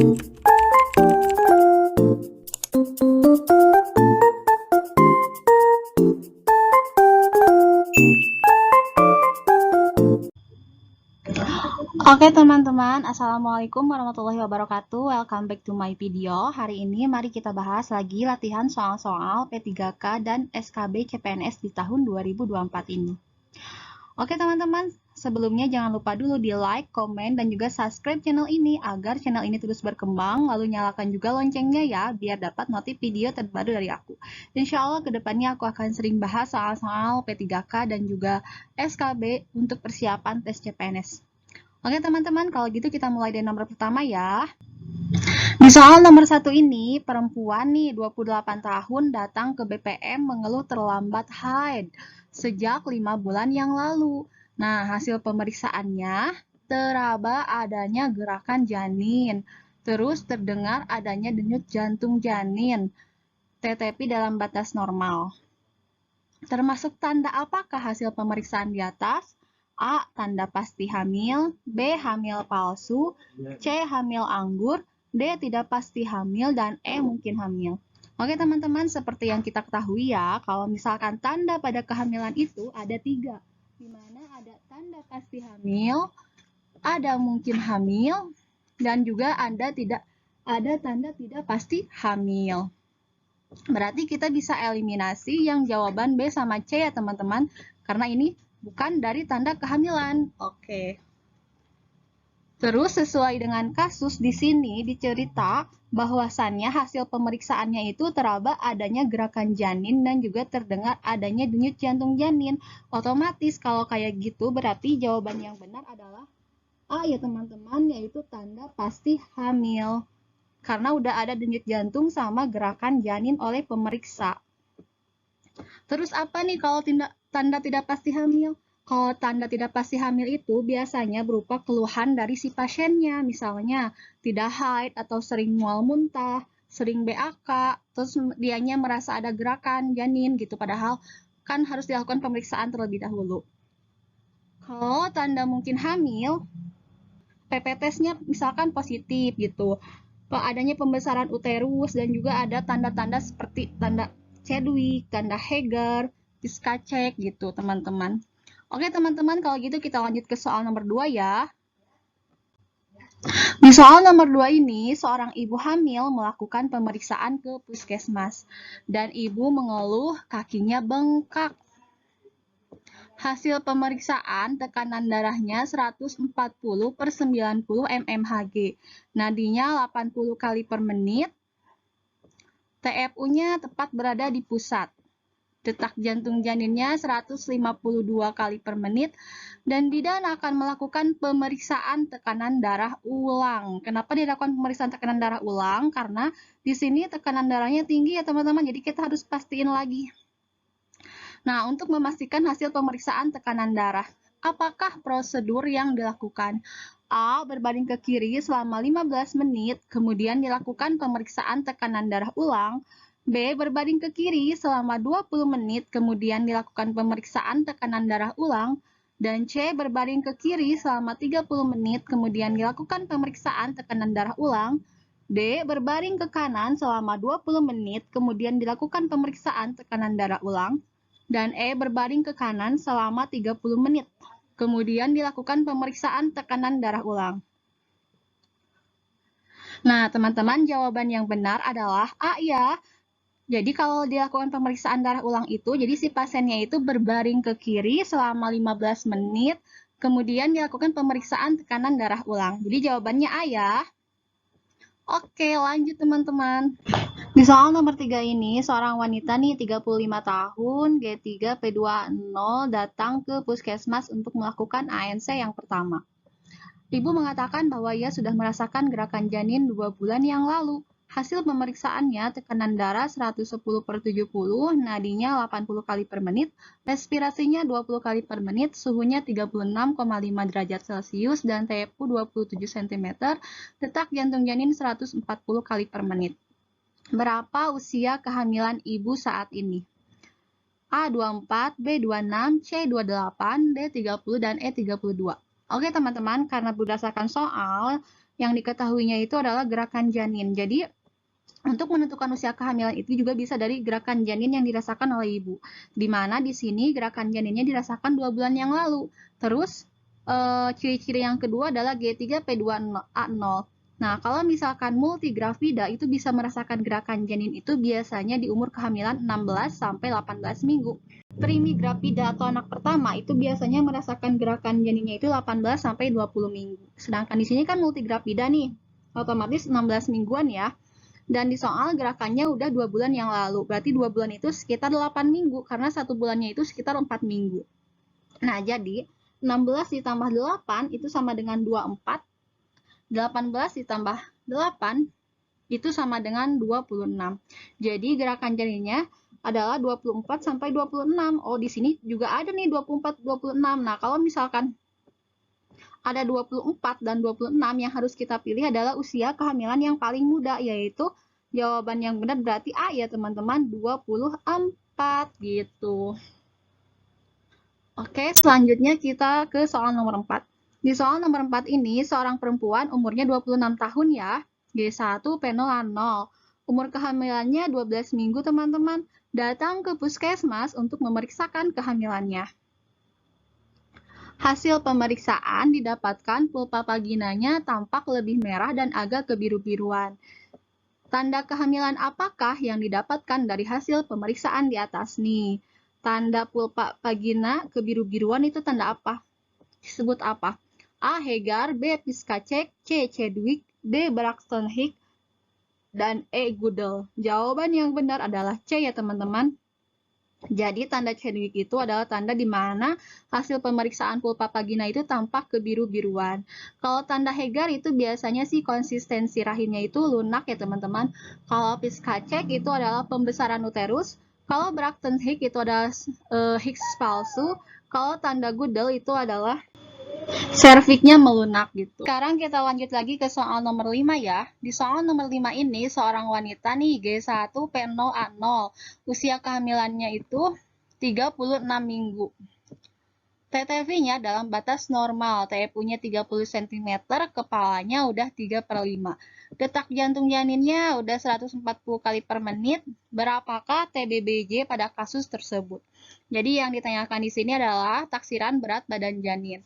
Oke teman-teman, Assalamualaikum warahmatullahi wabarakatuh. Welcome back to my video. Hari ini mari kita bahas lagi latihan soal-soal P3K dan SKB CPNS di tahun 2024 ini. Oke teman-teman, sebelumnya jangan lupa dulu di like, komen, dan juga subscribe channel ini agar channel ini terus berkembang. Lalu nyalakan juga loncengnya ya, biar dapat notif video terbaru dari aku. Insya Allah kedepannya aku akan sering bahas soal-soal P3K dan juga SKB untuk persiapan tes CPNS. Oke teman-teman, kalau gitu kita mulai dari nomor pertama ya. Di soal nomor 1 ini, perempuan nih 28 tahun datang ke BPM mengeluh terlambat haid sejak 5 bulan yang lalu. Nah, hasil pemeriksaannya teraba adanya gerakan janin, terus terdengar adanya denyut jantung janin, TTP dalam batas normal. Termasuk tanda apakah hasil pemeriksaan di atas? A. Tanda pasti hamil. B. Hamil palsu. C. Hamil anggur. D. Tidak pasti hamil. Dan E. Mungkin hamil. Oke teman-teman, seperti yang kita ketahui ya, kalau misalkan tanda pada kehamilan itu ada 3. Dimana ada tanda pasti hamil, ada mungkin hamil, dan juga ada tanda tidak pasti hamil. Berarti kita bisa eliminasi yang jawaban B sama C ya teman-teman, karena ini bukan dari tanda kehamilan. Oke. Terus sesuai dengan kasus di sini dicerita bahwasannya hasil pemeriksaannya itu teraba adanya gerakan janin dan juga terdengar adanya denyut jantung janin. Otomatis kalau kayak gitu berarti jawaban yang benar adalah A ya teman-teman, yaitu tanda pasti hamil. Karena udah ada denyut jantung sama gerakan janin oleh pemeriksa. Terus apa nih kalau tanda tidak pasti hamil? Kalau tanda tidak pasti hamil itu biasanya berupa keluhan dari si pasiennya, misalnya tidak haid atau sering mual muntah, sering BAK, terus dianya merasa ada gerakan janin gitu, padahal kan harus dilakukan pemeriksaan terlebih dahulu. Kalau tanda mungkin hamil, PP-tesnya misalkan positif gitu, adanya pembesaran uterus dan juga ada tanda-tanda seperti tanda Chadwick, tanda Heger, Piskacek gitu teman-teman. Oke teman-teman, kalau gitu kita lanjut ke soal nomor 2 ya. Di soal nomor 2 ini, seorang ibu hamil melakukan pemeriksaan ke puskesmas dan ibu mengeluh kakinya bengkak. Hasil pemeriksaan tekanan darahnya 140/90 mmHg, nadinya 80 kali per menit, TFU-nya tepat berada di pusat, detak jantung janinnya 152 kali per menit, dan bidan akan melakukan pemeriksaan tekanan darah ulang. Kenapa dilakukan pemeriksaan tekanan darah ulang? Karena di sini tekanan darahnya tinggi ya teman-teman, jadi kita harus pastiin lagi. Nah, untuk memastikan hasil pemeriksaan tekanan darah, apakah prosedur yang dilakukan? A. Berbaring ke kiri selama 15 menit, kemudian dilakukan pemeriksaan tekanan darah ulang. B. Berbaring ke kiri selama 20 menit, kemudian dilakukan pemeriksaan tekanan darah ulang. Dan C. Berbaring ke kiri selama 30 menit, kemudian dilakukan pemeriksaan tekanan darah ulang. D. Berbaring ke kanan selama 20 menit, kemudian dilakukan pemeriksaan tekanan darah ulang. Dan E. Berbaring ke kanan selama 30 menit. Kemudian dilakukan pemeriksaan tekanan darah ulang. Nah, teman-teman, jawaban yang benar adalah A ya. Jadi kalau dilakukan pemeriksaan darah ulang itu, jadi si pasiennya itu berbaring ke kiri selama 15 menit, kemudian dilakukan pemeriksaan tekanan darah ulang. Jadi jawabannya A ya. Oke, lanjut teman-teman. Di soal nomor 3 ini, seorang wanita nih 35 tahun, G3 P20 datang ke puskesmas untuk melakukan ANC yang pertama. Ibu mengatakan bahwa ia sudah merasakan gerakan janin 2 bulan yang lalu. Hasil pemeriksaannya tekanan darah 110/70, nadinya 80 kali per menit, respirasinya 20 kali per menit, suhunya 36,5 derajat Celcius, dan TFU 27 cm, detak jantung janin 140 kali per menit. Berapa usia kehamilan ibu saat ini? A. 24, B. 26, C. 28, D. 30, dan E. 32. Oke teman-teman, karena berdasarkan soal, yang diketahuinya itu adalah gerakan janin. Jadi untuk menentukan usia kehamilan itu juga bisa dari gerakan janin yang dirasakan oleh ibu. Di mana di sini gerakan janinnya dirasakan 2 bulan yang lalu. Terus ciri-ciri yang kedua adalah G3P2A0. Nah, kalau misalkan multigrafida itu bisa merasakan gerakan janin itu biasanya di umur kehamilan 16 sampai 18 minggu. Primigrafida atau anak pertama itu biasanya merasakan gerakan janinnya itu 18 sampai 20 minggu. Sedangkan di sini kan multigrafida nih, otomatis 16 mingguan ya. Dan di soal gerakannya udah 2 bulan yang lalu. Berarti 2 bulan itu sekitar 8 minggu karena 1 bulannya itu sekitar 4 minggu. Nah, jadi 16 ditambah 8 itu sama dengan 24. 18 ditambah 8 itu sama dengan 26. Jadi gerakan janinnya adalah 24 sampai 26. Oh, di sini juga ada nih 24, 26. Nah, kalau misalkan ada 24 dan 26 yang harus kita pilih adalah usia kehamilan yang paling muda, yaitu jawaban yang benar berarti A ya teman-teman, 24 gitu. Oke, selanjutnya kita ke soal nomor 4. Di soal nomor 4 ini, seorang perempuan umurnya 26 tahun ya, G1P0A0. Umur kehamilannya 12 minggu teman-teman. Datang ke puskesmas untuk memeriksakan kehamilannya. Hasil pemeriksaan didapatkan pulpa vaginanya tampak lebih merah dan agak kebiru-biruan. Tanda kehamilan apakah yang didapatkan dari hasil pemeriksaan di atas nih? Tanda pulpa vagina kebiru-biruan itu tanda apa? Disebut apa? A. Hegar, B. Piskacek, C. Chadwick, D. Braxton Hicks, dan E. Goodell. Jawaban yang benar adalah C ya teman-teman. Jadi tanda Chadwick itu adalah tanda di mana hasil pemeriksaan pulpa vagina itu tampak kebiru-biruan. Kalau tanda Hegar itu biasanya sih konsistensi rahimnya itu lunak ya teman-teman. Kalau Piskacek itu adalah pembesaran uterus. Kalau Braxton Hicks itu adalah Hicks palsu. Kalau tanda Goodell itu adalah serviknya melunak gitu. Sekarang kita lanjut lagi ke soal nomor 5 ya. Di soal nomor 5 ini seorang wanita nih G1P0A0. Usia kehamilannya itu 36 minggu. TTV-nya dalam batas normal, TFU-nya 30 cm, kepalanya udah 3/5. Detak jantung janinnya udah 140 kali per menit. Berapakah TBBJ pada kasus tersebut? Jadi yang ditanyakan di sini adalah taksiran berat badan janin.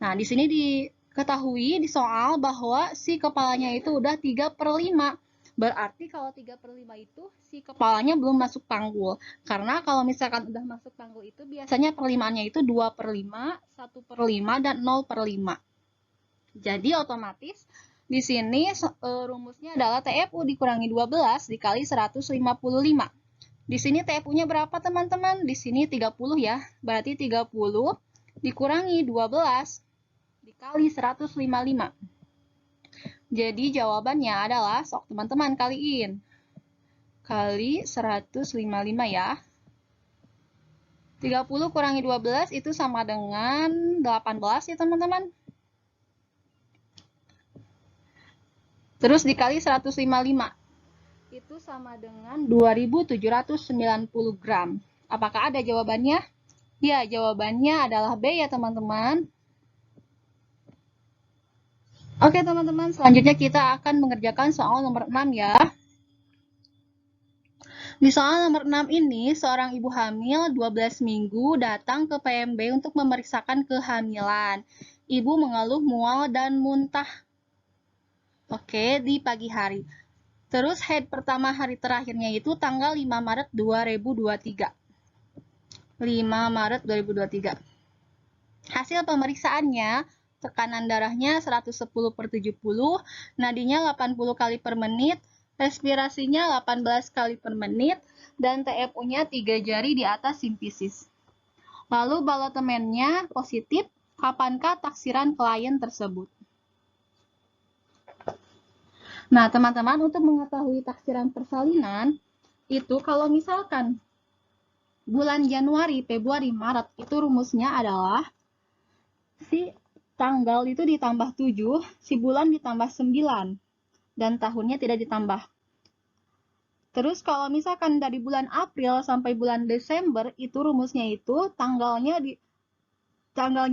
Nah, di sini diketahui di soal bahwa si kepalanya itu udah 3/5. Berarti kalau 3/5 itu si kepalanya belum masuk panggul. Karena kalau misalkan udah masuk panggul itu biasanya perlimaannya itu 2/5, 1/5, dan 0/5. Jadi otomatis di sini rumusnya adalah TFU dikurangi 12 dikali 155. Di sini TFU-nya berapa teman-teman? Di sini 30 ya. Berarti 30 dikurangi 12 dikali 155. Jadi jawabannya adalah, sok teman-teman kaliin. Kali 155 ya. 30 kurangi 12 itu sama dengan 18 ya teman-teman. Terus dikali 155. Itu sama dengan 2790 gram. Apakah ada jawabannya? Ya, jawabannya adalah B ya teman-teman. Oke teman-teman, selanjutnya kita akan mengerjakan soal nomor 6 ya. Di soal nomor 6 ini, seorang ibu hamil 12 minggu datang ke PMB untuk memeriksakan kehamilan. Ibu mengeluh mual dan muntah. Oke, di pagi hari. Terus head pertama hari terakhirnya itu tanggal 5 Maret 2023. 5 Maret 2023. Hasil pemeriksaannya, tekanan darahnya 110/70, nadinya 80 kali per menit, respirasinya 18 kali per menit, dan TFU-nya 3 jari di atas simfisis. Lalu balotemennya positif, kapankah taksiran klien tersebut? Nah, teman-teman, untuk mengetahui taksiran persalinan, itu kalau misalkan bulan Januari, Februari, Maret, itu rumusnya adalah si tanggal itu ditambah 7, si bulan ditambah 9, dan tahunnya tidak ditambah. Terus kalau misalkan dari bulan April sampai bulan Desember, itu rumusnya itu tanggalnya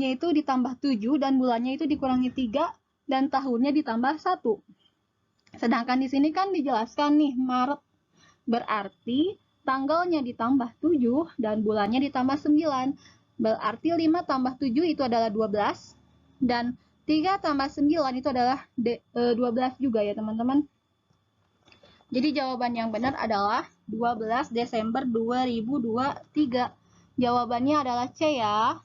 itu ditambah 7 dan bulannya itu dikurangi 3, dan tahunnya ditambah 1. Sedangkan di sini kan dijelaskan nih Maret. Berarti tanggalnya ditambah 7 dan bulannya ditambah 9. Berarti 5 tambah 7 itu adalah 12 dan 3 tambah 9 itu adalah 12 juga ya teman-teman. Jadi jawaban yang benar adalah 12 Desember 2023. Jawabannya adalah C ya.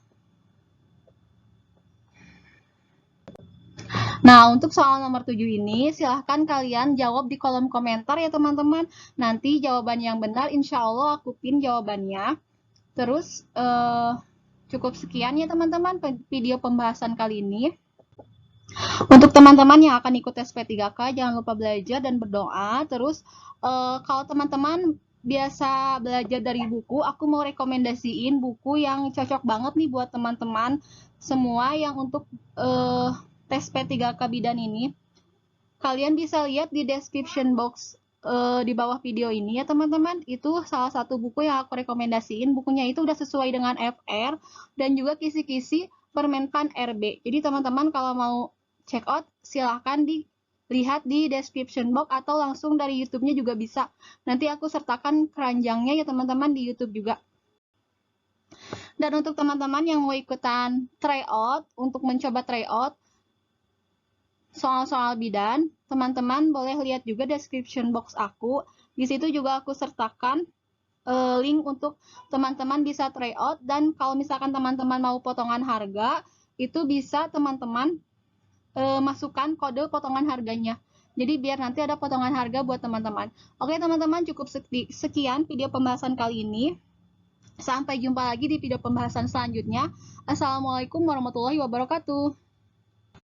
Nah, untuk soal nomor 7 ini, silahkan kalian jawab di kolom komentar ya teman-teman. Nanti jawaban yang benar, insya Allah aku pin jawabannya. Terus, cukup sekian ya teman-teman video pembahasan kali ini. Untuk teman-teman yang akan ikut tes P3K, jangan lupa belajar dan berdoa. Terus, kalau teman-teman biasa belajar dari buku, aku mau rekomendasiin buku yang cocok banget nih buat teman-teman semua yang untuk tes P3K bidan ini. Kalian bisa lihat di description box di bawah video ini ya teman-teman. Itu salah satu buku yang aku rekomendasiin. Bukunya itu udah sesuai dengan FR dan juga kisi-kisi Permenpan RB. Jadi teman-teman kalau mau check out silahkan dilihat di description box atau langsung dari YouTube-nya juga bisa. Nanti aku sertakan keranjangnya ya teman-teman di YouTube juga. Dan untuk teman-teman yang mau ikutan tryout, untuk mencoba tryout soal-soal bidan, teman-teman boleh lihat juga description box aku. Di situ juga aku sertakan link untuk teman-teman bisa tryout, dan kalau misalkan teman-teman mau potongan harga, itu bisa teman-teman masukkan kode potongan harganya. Jadi biar nanti ada potongan harga buat teman-teman. Oke teman-teman, cukup sekian video pembahasan kali ini. Sampai jumpa lagi di video pembahasan selanjutnya. Assalamualaikum warahmatullahi wabarakatuh.